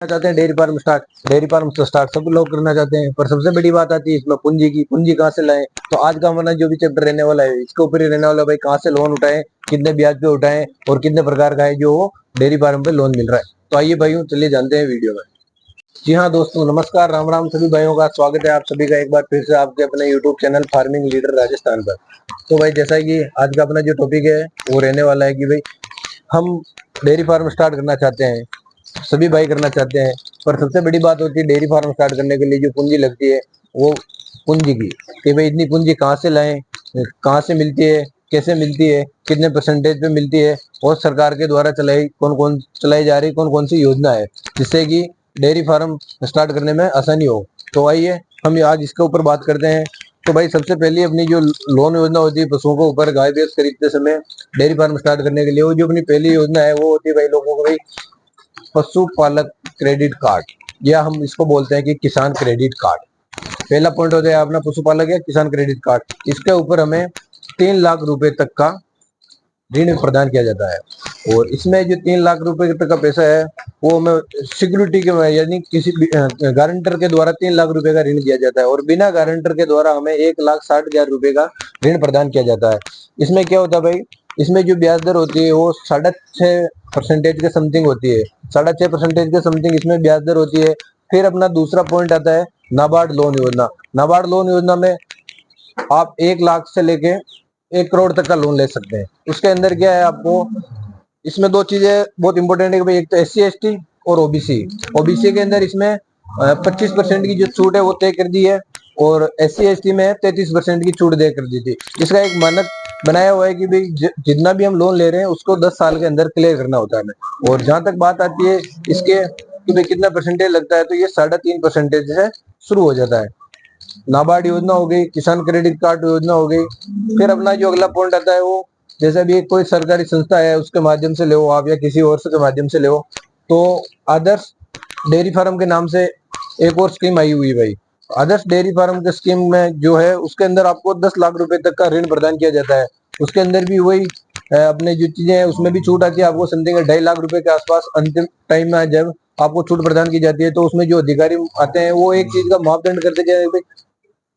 चाहते हैं dairy farm start सब लोग करना चाहते हैं, पर सबसे बड़ी बात आती है इसमें पूंजी की। पूंजी कहाँ से लाएं? तो आज का हमारा जो भी चैप्टर रहने वाला है इसके ऊपर ही रहने वाला है भाई। कहाँ से लोन उठाएं, कितने ब्याज पे उठाएं और कितने प्रकार का है जो डेयरी फार्म पे लोन मिल रहा है। तो आइए भाइयों चलिए जानते हैं वीडियो में। जी हाँ दोस्तों, नमस्कार, राम राम सभी भाइयों का स्वागत है आप सभी का एक बार फिर से आपके अपने YouTube channel farming leader Rajasthan पर। तो भाई जैसा कि आज का अपना जो टॉपिक है वो रहने वाला है कि भाई हम डेयरी फार्म स्टार्ट करना चाहते हैं, सभी भाई करना चाहते हैं, पर सबसे बड़ी बात होती है डेयरी फार्म स्टार्ट करने के लिए जो पूंजी लगती है वो पूंजी की, कि भाई इतनी पूंजी कहाँ से लाएं, कहाँ से मिलती है, कैसे मिलती है, कितने परसेंटेज पे मिलती है और सरकार के द्वारा कौन कौन चलाई जा रही कौन कौन सी योजना है जिससे कि डेयरी फार्म स्टार्ट करने में आसानी हो। तो आइए हम आज इसके ऊपर बात करते हैं। तो भाई सबसे पहले अपनी जो लोन योजना होती है पशुओं के ऊपर गाय भैंस खरीदते समय डेयरी फार्म स्टार्ट करने के लिए, वो जो अपनी पहली योजना है वो होती है भाई लोगों को भाई पशुपालक क्रेडिट कार्ड, या हम इसको बोलते हैं कि किसान क्रेडिट कार्ड। पहला पॉइंट होता है अपना पशुपालक या किसान क्रेडिट कार्ड। इसके ऊपर हमें 3 लाख रुपए तक का ऋण प्रदान किया जाता है और इसमें जो 3 लाख रुपए तक का पैसा है वो हमें सिक्योरिटी के यानी किसी गारंटर के द्वारा 3 लाख रुपए का ऋण दिया जाता है और बिना गारंटर के द्वारा हमें 1,60,000 रुपए का ऋण प्रदान किया जाता है। इसमें क्या होता है भाई, इसमें जो ब्याज दर होती है वो 6.5% के समथिंग होती है। 6.5% के समथिंग इसमें ब्याज दर होती है। फिर अपना दूसरा पॉइंट आता है नाबार्ड लोन योजना। नाबार्ड लोन योजना में आप 1 लाख से लेके 1 करोड़ तक का लोन ले सकते हैं। उसके अंदर क्या है, आपको इसमें दो चीजें बहुत इंपॉर्टेंट है कि भाई एक तो SC ST और OBC। ओबीसी के अंदर इसमें 25% की जो छूट है वो तय कर दी है और SC ST में 33% की छूट तय कर दी थी। इसका एक मानक बनाया हुआ है कि भाई जितना भी हम लोन ले रहे हैं उसको 10 साल के अंदर क्लियर करना होता है। और जहां तक बात आती है इसके कि भाई कितना परसेंटेज लगता है, तो ये 3.5% से शुरू हो जाता है। नाबार्ड योजना हो गई, किसान क्रेडिट कार्ड योजना हो गई। फिर अपना जो अगला पॉइंट आता है वो जैसे भी कोई सरकारी संस्था है उसके माध्यम से ले आप या किसी और के माध्यम से ले, तो आदर्श डेयरी फार्म के नाम से एक और स्कीम आई हुई है भाई। आदर्श डेयरी फार्म के स्कीम में जो है उसके अंदर आपको 10 लाख रुपए तक का ऋण प्रदान किया जाता है। उसके अंदर भी वही अपने जो चीजें हैं उसमें भी छूट आती है आपको समथिंग 2.5 लाख रुपए के आसपास। अंतिम टाइम में जब आपको छूट प्रदान की जाती है तो उसमें जो अधिकारी आते हैं वो एक चीज का मापदंड करते हैं,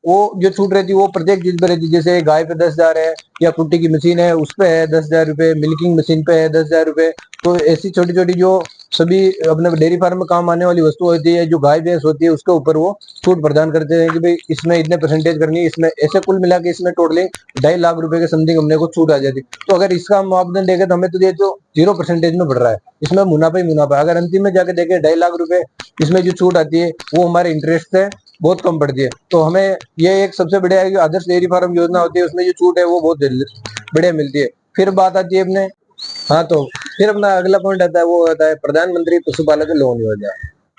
वो जो छूट रहती है वो प्रत्येक चीज पे रहती है। जैसे गाय पे 10,000 है या कुट्टी की मशीन है उस पे है 10,000 रुपए, मिल्किंग मशीन पे है 10,000 रुपए। तो ऐसी छोटी छोटी जो सभी अपने डेयरी फार्म में काम आने वाली वस्तु होती है, जो गाय भैंस होती है, उसके ऊपर वो छूट प्रदान करते हैं कि भाई इसमें इतने परसेंटेज करनी है। इसमें ऐसे कुल मिला के इसमें टोटलिंग 2.5 लाख रुपए के समथिंग हमने को छूट आ जाती। तो अगर इसका हम मापदंड देखें तो हमें तो ये तो 0% में बढ़ रहा है, इसमें मुनाफा ही मुनाफा। अगर अंतिम में जाके देखें 2.5 लाख रुपए इसमें जो छूट आती है वो हमारे इंटरेस्ट से बहुत कम पड़ती है। तो हमें ये एक सबसे बढ़िया है कि आदर्श डेयरी फार्म योजना होती है, उसमें जो छूट है वो बहुत बढ़िया मिलती है। फिर बात आती है अपने, हाँ तो फिर अपना अगला पॉइंट आता है वो होता है प्रधानमंत्री पशुपालक लोन योजना।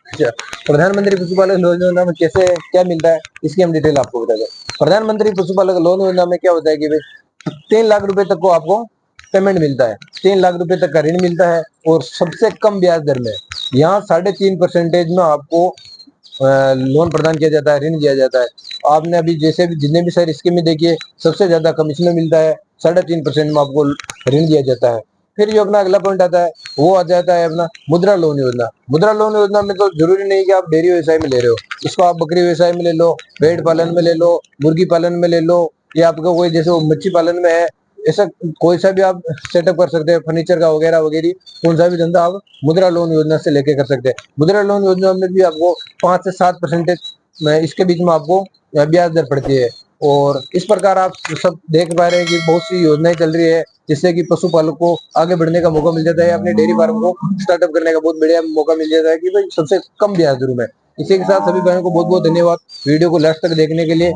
अच्छा, प्रधानमंत्री पशुपालक लोन योजना में कैसे क्या मिलता है इसकी हम डिटेल आपको बताते हैं। प्रधानमंत्री पशुपालक लोन योजना में क्या होता है कि भाई 3 लाख रुपए तक को आपको पेमेंट मिलता है, 3 लाख रुपए तक का ऋण मिलता है और सबसे कम ब्याज दर में। यहाँ 3.5% में आपको लोन प्रदान किया जाता है, ऋण दिया जाता है। आपने अभी जैसे भी जितने भी सारी स्कीमें देखिए सबसे ज्यादा कम इसमें मिलता है, 3.5% में आपको ऋण दिया जाता है। फिर जो अपना अगला पॉइंट आता है वो आ जाता है अपना मुद्रा लोन योजना। मुद्रा लोन योजना में तो जरूरी नहीं कि आप डेयरी व्यवसाय में ले रहे हो, इसको आप बकरी व्यवसाय में ले लो, भेड़ पालन में ले लो, मुर्गी पालन में ले लो, या आपका कोई जैसे वो मच्छी पालन में है, ऐसा कोई सा भी आप सेटअप कर सकते हैं, फर्नीचर का वगैरह वगैरह कौन सा भी धंधा आप मुद्रा लोन योजना से लेके कर सकते हैं। मुद्रा लोन योजना में भी आपको 5 से 7% में इसके बीच में आपको ब्याज दर पड़ती है। और इस प्रकार आप सब देख पा रहे हैं कि बहुत सी योजनाएं चल रही है जिससे कि पशुपालक को आगे बढ़ने का मौका मिल जाता है, अपने डेयरी फार्म को स्टार्टअप करने का बहुत बढ़िया मौका मिल जाता है कि भाई सबसे कम ब्याज दरों में। इसी के साथ सभी भाइयों को बहुत बहुत धन्यवाद वीडियो को लास्ट तक देखने के लिए।